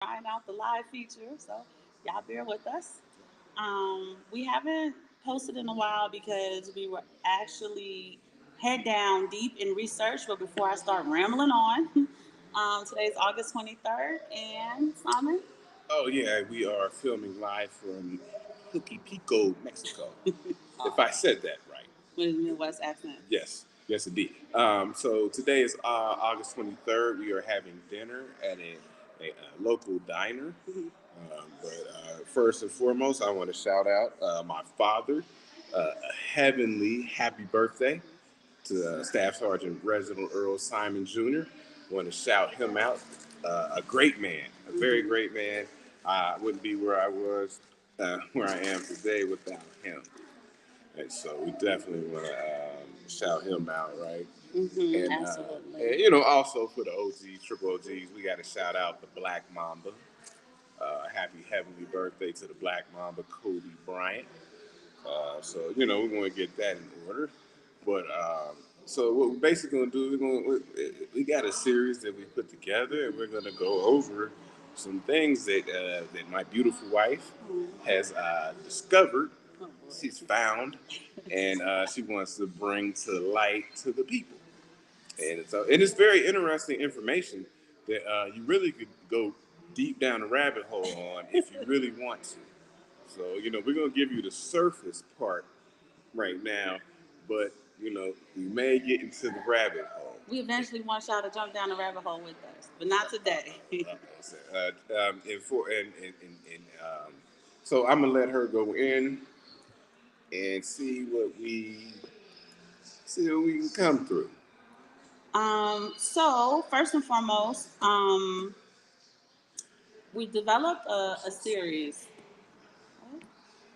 trying out the live feature, so y'all bear with us. We haven't posted in a while because we were actually head down deep in research. But before I start rambling on, today's August 23rd, and Simon. Oh yeah, we are filming live from Pico, Mexico. If I said that right. With his Midwest accent. Yes, yes indeed. So today is August 23rd. We are having dinner at a local diner. But first and foremost, I want to shout out my father. A heavenly happy birthday to Staff Sergeant Reginald Earl Simon Jr. Want to shout him out. A great man, a very great man. I wouldn't be where I was, where I am today without him. And so we definitely want to shout him out, right? Absolutely. And, you know, also for the OGs, triple OGs, we got to shout out the Black Mamba. Happy heavenly birthday to the Black Mamba, Kobe Bryant. So you know we're going to get that in order. But so what we're basically going to do, we got a series that we put together, and we're going to go over some things that my beautiful wife has discovered. She's found, and she wants to bring to light to the people. And it's very interesting information that you really could go deep down the rabbit hole on if you really want to. So, you know, we're going to give you the surface part right now, but, you know, we may get into the rabbit hole. We eventually want y'all to jump down the rabbit hole with us, but not today. So I'm going to let her go in and see what we can come through. So first and foremost, we developed a series.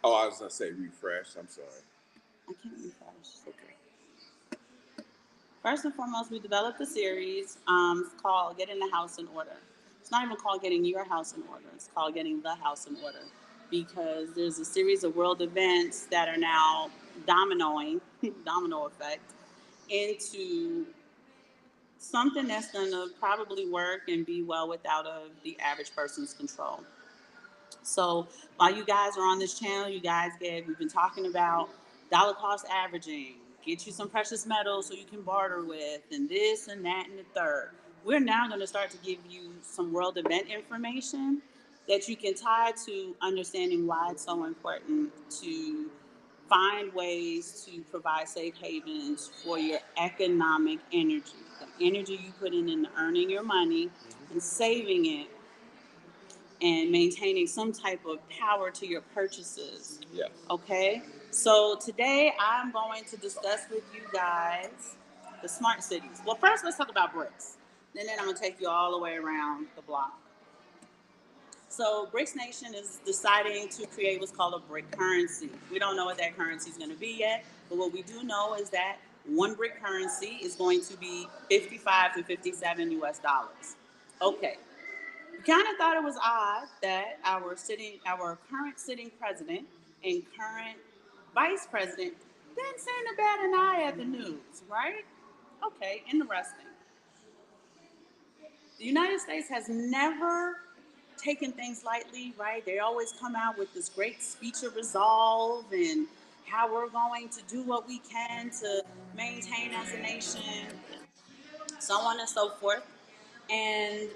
Oh, I was going to say refresh. I'm sorry. I can't refresh. Okay. First and foremost, we developed a series called Getting the House in Order. It's not even called Getting Your House in Order. It's called Getting the House in Order because there's a series of world events that are now domino effect, into something that's going to probably work and be well without the average person's control. So while you guys are on this channel, we've been talking about dollar cost averaging, get you some precious metals so you can barter with, and this and that and the third. We're now going to start to give you some world event information that you can tie to understanding why it's so important to find ways to provide safe havens for your economic energy. The energy you put in earning your money and saving it and maintaining some type of power to your purchases. Yes. Okay? So today I'm going to discuss with you guys the smart cities. Well, first let's talk about BRICS. And then I'm going to take you all the way around the block. So BRICS Nation is deciding to create what's called a BRIC currency. We don't know what that currency is going to be yet, but what we do know is that one BRIC currency is going to be 55 to 57 US dollars. Okay. We kind of thought it was odd that our current sitting president and current vice president didn't seem to bat an eye at the news, right? Okay, interesting. The United States has never taken things lightly, right? They always come out with this great speech of resolve and how we're going to do what we can to maintain as a nation, so on and so forth. And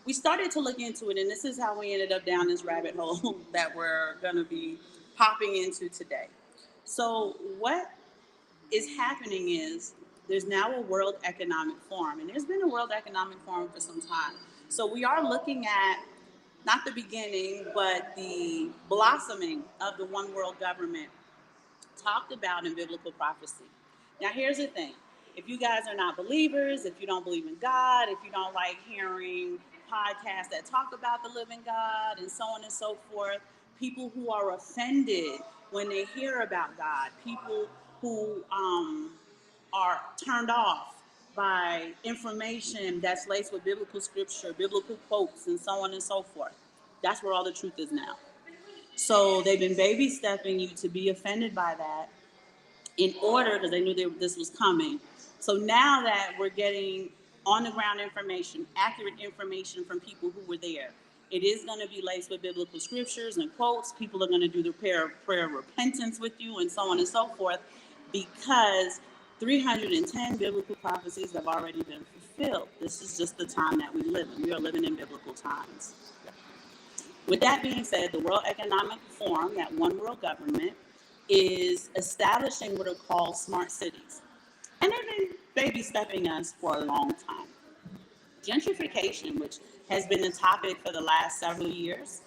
we started to look into it, and this is how we ended up down this rabbit hole that we're going to be popping into today. So, what is happening is there's now a World Economic Forum, and there's been a World Economic Forum for some time. So, we are looking at not the beginning, but the blossoming of the one world government talked about in biblical prophecy. Now, here's the thing. If you guys are not believers, if you don't believe in God, if you don't like hearing podcasts that talk about the living God and so on and so forth, people who are offended when they hear about God, people who are turned off by information that's laced with biblical scripture, biblical quotes, and so on and so forth. That's where all the truth is now. So they've been baby stepping you to be offended by that in order, because they knew this was coming. So now that we're getting on the ground information, accurate information from people who were there. It is going to be laced with biblical scriptures and quotes. People are going to do the prayer of repentance with you and so on and so forth, because 310 biblical prophecies have already been fulfilled. This is just the time that we live in. We are living in biblical times. With that being said, the World Economic Forum, that one world government, is establishing what are called smart cities. And they've been baby stepping us for a long time. Gentrification, which has been the topic for the last several years,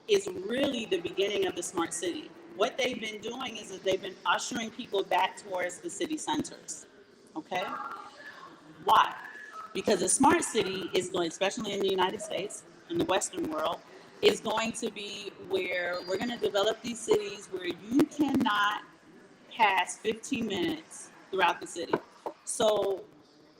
is really the beginning of the smart city. What they've been doing is that they've been ushering people back towards the city centers. Okay? Why? Because a smart city is going, especially in the United States, in the Western world, is going to be where we're going to develop these cities where you cannot pass 15 minutes throughout the city. So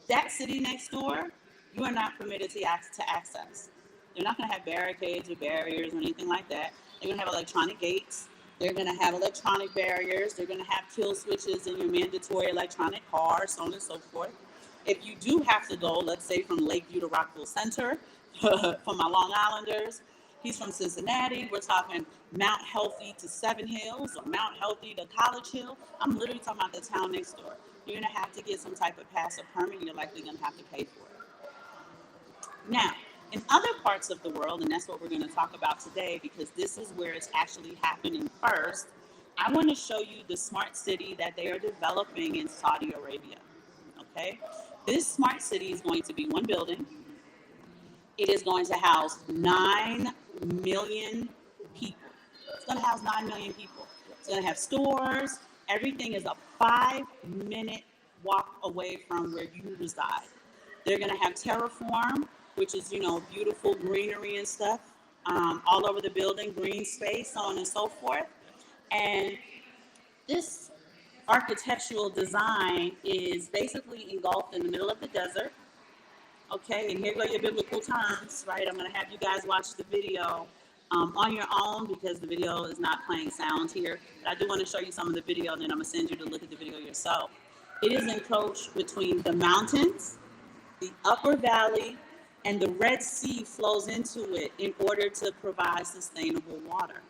that city next door, you are not permitted to access. They're not going to have barricades or barriers or anything like that. They're going to have electronic gates. They're going to have electronic barriers. They're going to have kill switches in your mandatory electronic cars, so on and so forth. If you do have to go, let's say from Lakeview to Rockville Center, for my Long Islanders, he's from Cincinnati, we're talking Mount Healthy to Seven Hills or Mount Healthy to College Hill. I'm literally talking about the town next door. You're going to have to get some type of pass or permit. You're likely going to have to pay for it. Now, in other parts of the world, and that's what we're going to talk about today, because this is where it's actually happening first, I want to show you the smart city that they are developing in Saudi Arabia. Okay? This smart city is going to be one building. It is going to house 9 million people. It's going to house 9 million people. It's going to have stores. Everything is a 5-minute walk away from where you reside. They're going to have terraform, which is, beautiful greenery and stuff all over the building, green space, so on and so forth. And this architectural design is basically engulfed in the middle of the desert. Okay, and here go your biblical terms, right? I'm going to have you guys watch the video on your own, because the video is not playing sound here. But I do want to show you some of the video, and then I'm going to send you to look at the video yourself. It is encroached between the mountains, the upper valley, and the Red Sea flows into it in order to provide sustainable water.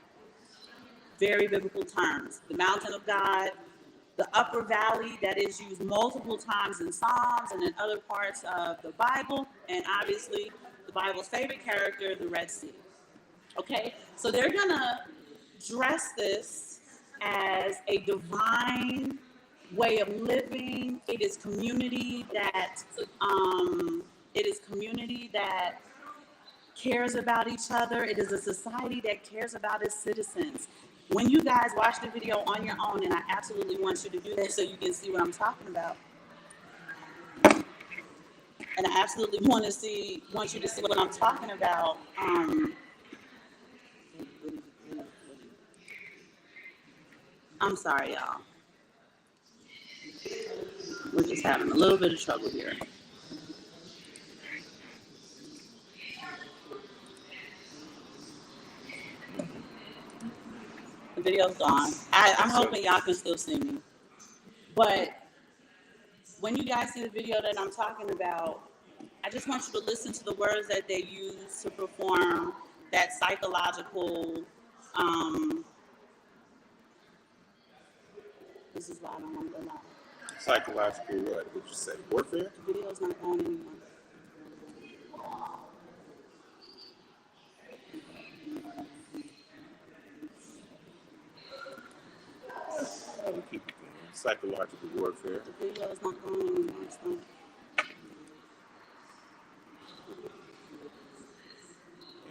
Very biblical terms. The mountain of God, the upper valley that is used multiple times in Psalms and in other parts of the Bible, and obviously the Bible's favorite character, the Red Sea. Okay, so they're gonna dress this as a divine way of living. It is community that cares about each other. It is a society that cares about its citizens. When you guys watch the video on your own, and I absolutely want you to do that so you can see what I'm talking about. And I absolutely want you to see what I'm talking about. I'm sorry, y'all. We're just having a little bit of trouble here. The video's gone. I'm hoping y'all can still see me. But when you guys see the video that I'm talking about, I just want you to listen to the words that they use to perform that psychological, this is why I don't want to go live. Psychological what? What you say? Warfare? The video's not going anymore. Keep it going. Psychological warfare. The video is not going anymore. It's not.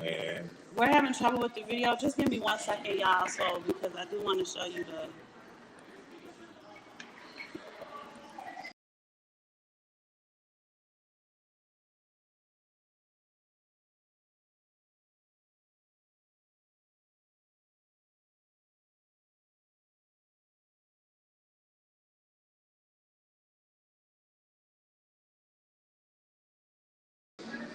And we're having trouble with the video. Just give me 1 second, y'all, because I do want to show you the.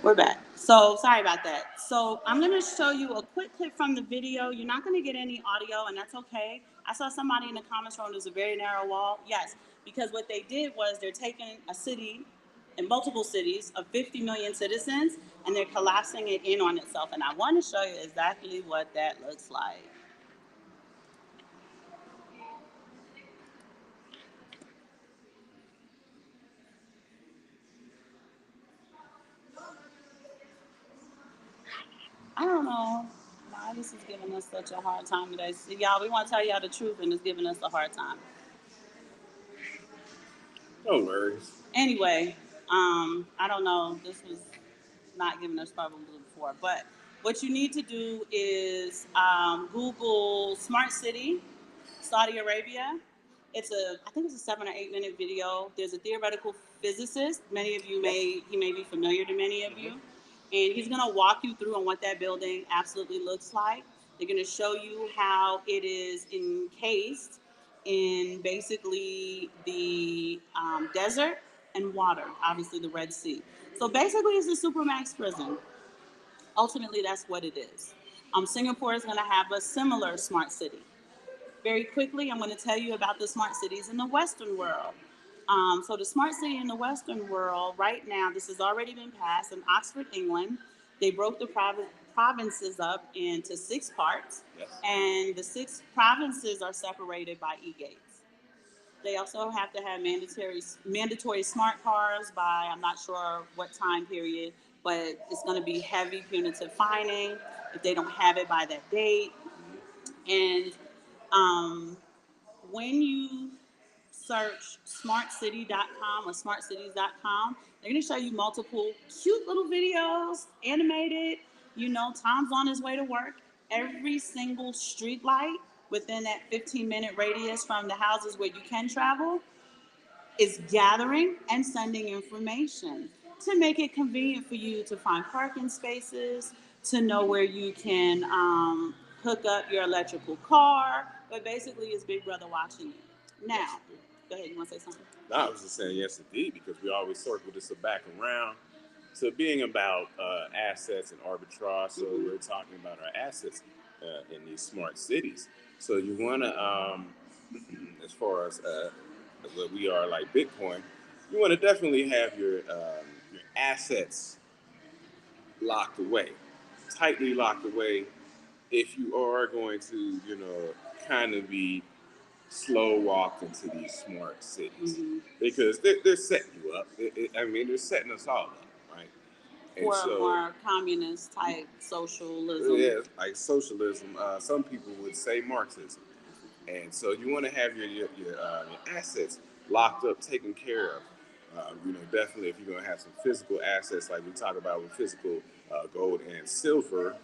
We're back. So sorry about that. So I'm going to show you a quick clip from the video. You're not going to get any audio, and that's okay. I saw somebody in the comments room, there's a very narrow wall. Yes, because what they did was they're taking a city in multiple cities of 50 million citizens, and they're collapsing it in on itself. And I want to show you exactly what that looks like. I don't know why this is giving us such a hard time today. See, y'all, we want to tell y'all the truth, and it's giving us a hard time. No worries. Anyway, I don't know. This was not giving us trouble before, but what you need to do is Google Smart City, Saudi Arabia. I think it's a 7 or 8 minute video. There's a theoretical physicist. Many of you he may be familiar to many of you, and he's going to walk you through on what that building absolutely looks like. They're going to show you how it is encased in basically the desert and water, obviously the Red Sea. So basically, it's a supermax prison. Ultimately, that's what it is. Singapore is going to have a similar smart city. Very quickly, I'm going to tell you about the smart cities in the Western world. So the smart city in the Western world, right now, this has already been passed in Oxford, England. They broke the provinces up into 6 parts, Yes. and the 6 provinces are separated by e-gates. They also have to have mandatory smart cars by I'm not sure what time period, but it's going to be heavy punitive fining if they don't have it by that date. And um, when you search smartcity.com or smartcities.com, they're going to show you multiple cute little videos, animated. Tom's on his way to work. Every single street light within that 15-minute radius from the houses where you can travel is gathering and sending information to make it convenient for you to find parking spaces, to know where you can hook up your electrical car. But basically, it's Big Brother watching you. Now, go ahead. You want to say something? No, I was just saying yes, indeed, because we always circle this back around to being about assets and arbitrage. So we're talking about our assets in these smart cities. So you want to, as far as what we are like Bitcoin, you want to definitely have your assets locked away, tightly locked away. If you are going to, kind of be slow walked into these smart cities, because they're setting you up. I mean, they're setting us all up, right? And For a so, more communist type socialism. yeah, like socialism. Some people would say Marxism. And so you want to have your assets locked up, taken care of. Definitely if you're going to have some physical assets like we talk about with physical gold and silver,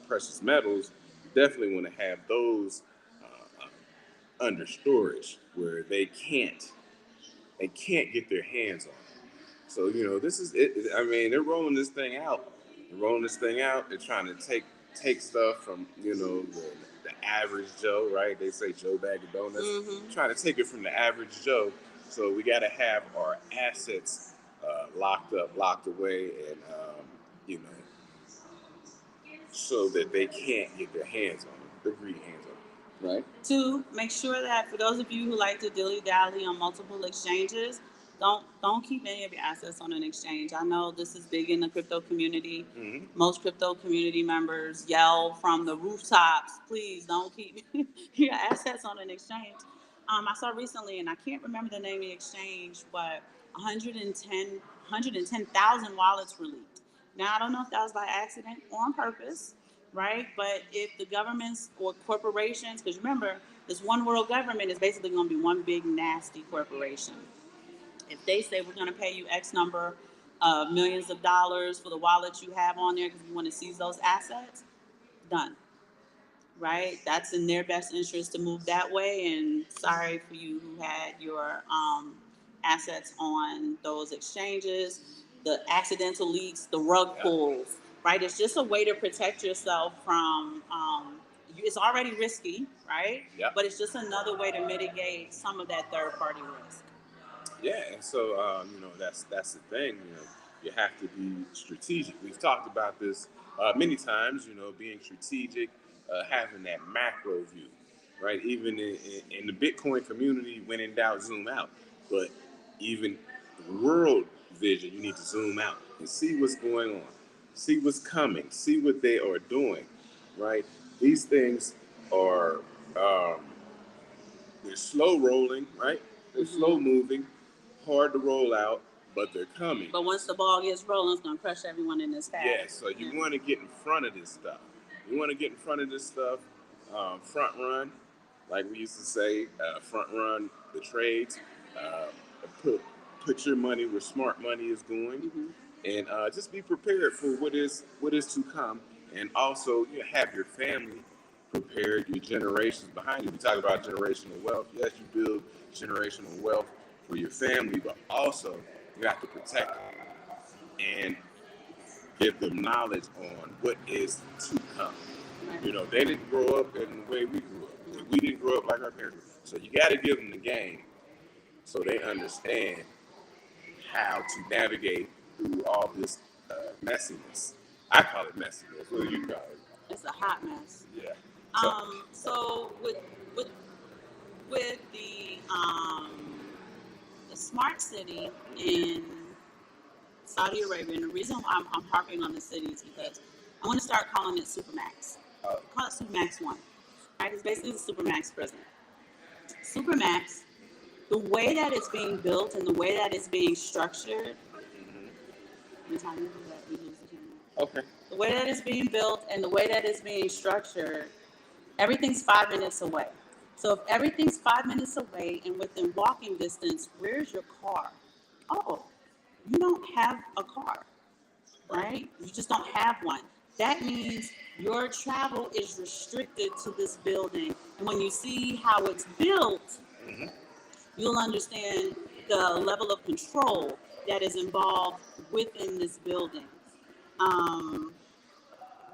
precious metals, you definitely want to have those under storage where they can't get their hands on it. So this is it. I mean, they're rolling this thing out. They're rolling this thing out. They're trying to take stuff from the average Joe, right? They say Joe bag of donuts. Trying to take it from the average Joe. So we got to have our assets locked up, locked away, and you know, so that they can't get their hands on it, the greedy hands on it, right? Two, make sure that for those of you who like to dilly dally on multiple exchanges, don't keep any of your assets on an exchange. I know this is big in the crypto community. Most crypto community members yell from the rooftops, please don't keep your assets on an exchange. I saw recently, and I can't remember the name of the exchange, but 110,000 wallets were leaked. Now, I don't know if that was by accident or on purpose, right? But if the governments or corporations, because remember, this one world government is basically going to be one big nasty corporation. If they say we're going to pay you X number of millions of dollars for the wallet you have on there because we want to seize those assets, done, right? That's in their best interest to move that way. And sorry for you who had your assets on those exchanges, the accidental leaks, the rug pulls, right? It's just a way to protect yourself from. It's already risky, right? Yep. But it's just another way to mitigate some of that third party risk. Yeah, and so that's the thing. You have to be strategic. We've talked about this many times. Being strategic, having that macro view, right? Even in the Bitcoin community, when in doubt, zoom out. But even the world vision. You need to zoom out and see what's going on, see what's coming, see what they are doing, right? These things are, they're slow rolling, right? They're slow moving, hard to roll out, but they're coming. But once the ball gets rolling, it's going to crush everyone in this path. Yeah, so you want to get in front of this stuff. You want to get in front of this stuff, front run, like we used to say, front run the trades, put your money where smart money is going, and just be prepared for what is to come, and also have your family prepared, your generations behind you. We talk about generational wealth. Yes, you build generational wealth for your family, but also you have to protect them and give them knowledge on what is to come. They didn't grow up in the way we grew up. We didn't grow up like our parents. So you got to give them the game so they understand how to navigate through all this messiness. I call it messiness. What do you call it? It's a hot mess. Yeah. So with the smart city in Saudi Arabia, and the reason why I'm harping on the city is because I want to start calling it Supermax. Call it Supermax 1. Right? It's basically the Supermax prison. Supermax, the way that it's being built and the way that it's being structured. Okay. The way that it's being built and the way that it's being structured, everything's 5 minutes away. So if everything's 5 minutes away and within walking distance, where's your car? Oh, you don't have a car, right? You just don't have one. That means your travel is restricted to this building. And when you see how it's built, you'll understand the level of control that is involved within this building.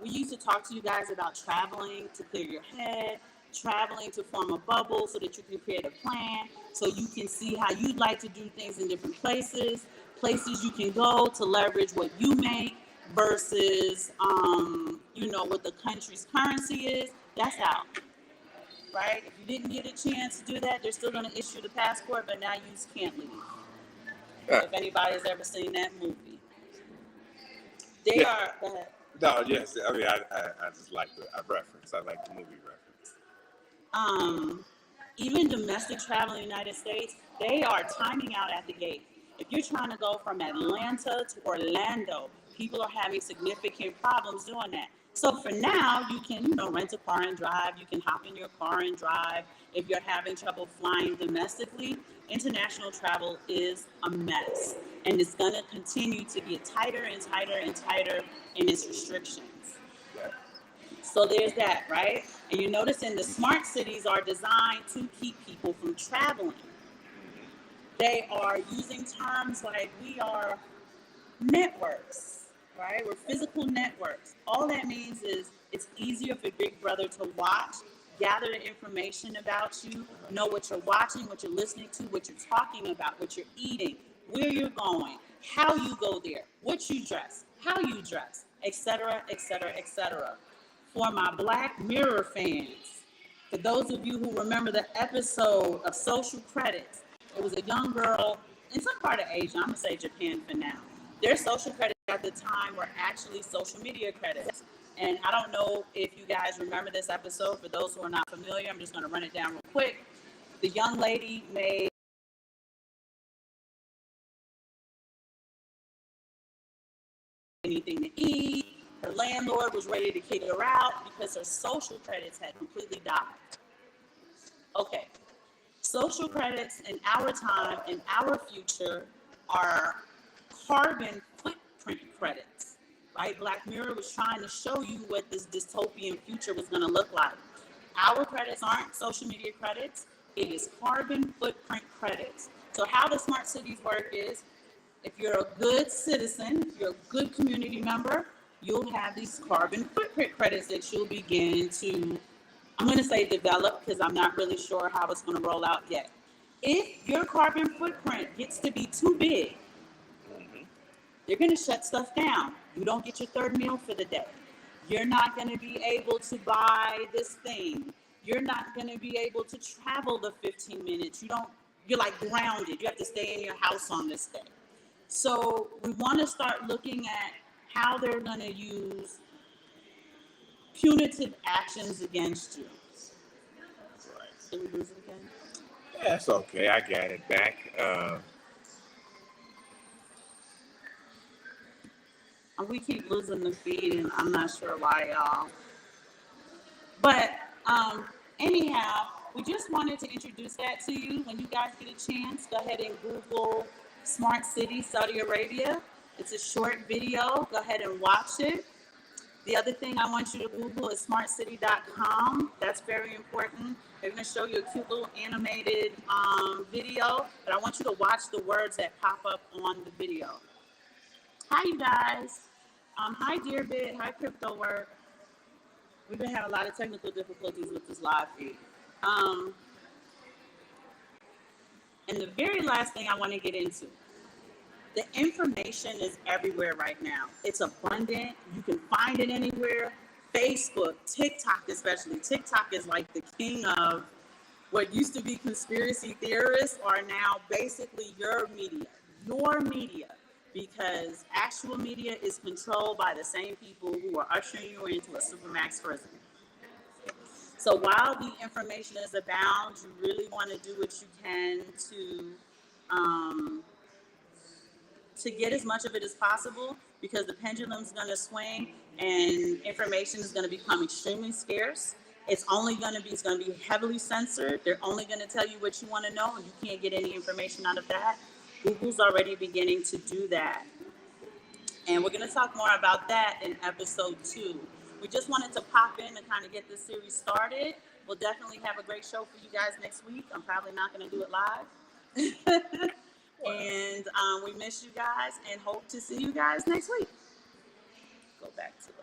We used to talk to you guys about traveling to clear your head, traveling to form a bubble so that you can create a plan, so you can see how you'd like to do things in different places you can go to leverage what you make versus, what the country's currency is. That's out, right? If you didn't get a chance to do that, they're still going to issue the passport, but now you just can't leave. If anybody's ever seen that movie. They are... Go ahead. No, yes. I mean, I just like the reference. I like the movie reference. Even domestic travel in the United States, they are timing out at the gate. If you're trying to go from Atlanta to Orlando, people are having significant problems doing that. So for now, you can, rent a car and drive. You can hop in your car and drive. If you're having trouble flying domestically, international travel is a mess. And it's going to continue to get tighter and tighter and tighter in its restrictions. So there's that, right? And you notice the smart cities are designed to keep people from traveling. They are using terms like we are networks, right? We're physical networks. All that means is it's easier for Big Brother to watch, gather the information about you, know what you're watching, what you're listening to, what you're talking about, what you're eating, where you're going, how you go there, what you dress, how you dress, etc., etc., etc. For my Black Mirror fans, for those of you who remember the episode of Social Credits, it was a young girl in some part of Asia, I'm going to say Japan for now. Their social credits at the time were actually social media credits. And I don't know if you guys remember this episode. For those who are not familiar, I'm just going to run it down real quick. The young lady made anything to eat. Her landlord was ready to kick her out because her social credits had completely died. Okay. Social credits in our time, in our future, are carbon footprint credits, right? Black Mirror was trying to show you what this dystopian future was going to look like. Our credits aren't social media credits. It is carbon footprint credits. So how the smart cities work is, if you're a good citizen, if you're a good community member, you'll have these carbon footprint credits that you'll begin to, I'm going to say develop, because I'm not really sure how it's going to roll out yet. If your carbon footprint gets to be too big, they're going to shut stuff down. You don't get your third meal for the day. You're not going to be able to buy this thing. You're not going to be able to travel the 15 minutes. You're like grounded. You have to stay in your house on this day. So we want to start looking at how they're going to use punitive actions against you. Right. Did we lose it again? Yeah, that's okay. I got it back. And we keep losing the feed, and I'm not sure why, y'all. But anyhow, we just wanted to introduce that to you. When you guys get a chance, go ahead and Google Smart City, Saudi Arabia. It's a short video. Go ahead and watch it. The other thing I want you to Google is smartcity.com. That's very important. They're going to show you a cute little animated video, but I want you to watch the words that pop up on the video. Hi, you guys. Hi, Dearbit. Hi, Crypto Work. We've been having a lot of technical difficulties with this live feed. And the very last thing I want to get into, the information is everywhere right now. It's abundant. You can find it anywhere. Facebook, TikTok especially. TikTok is like the king of what used to be conspiracy theorists are now basically your media, because actual media is controlled by the same people who are ushering you into a supermax prison. So while the information is abound, you really want to do what you can to get as much of it as possible, because the pendulum's going to swing and information is going to become extremely scarce. It's going to be heavily censored. They're only going to tell you what you want to know, and you can't get any information out of that. Google's already beginning to do that. And we're going to talk more about that in episode 2. We just wanted to pop in and kind of get this series started. We'll definitely have a great show for you guys next week. I'm probably not going to do it live. And we miss you guys and hope to see you guys next week. Go back to the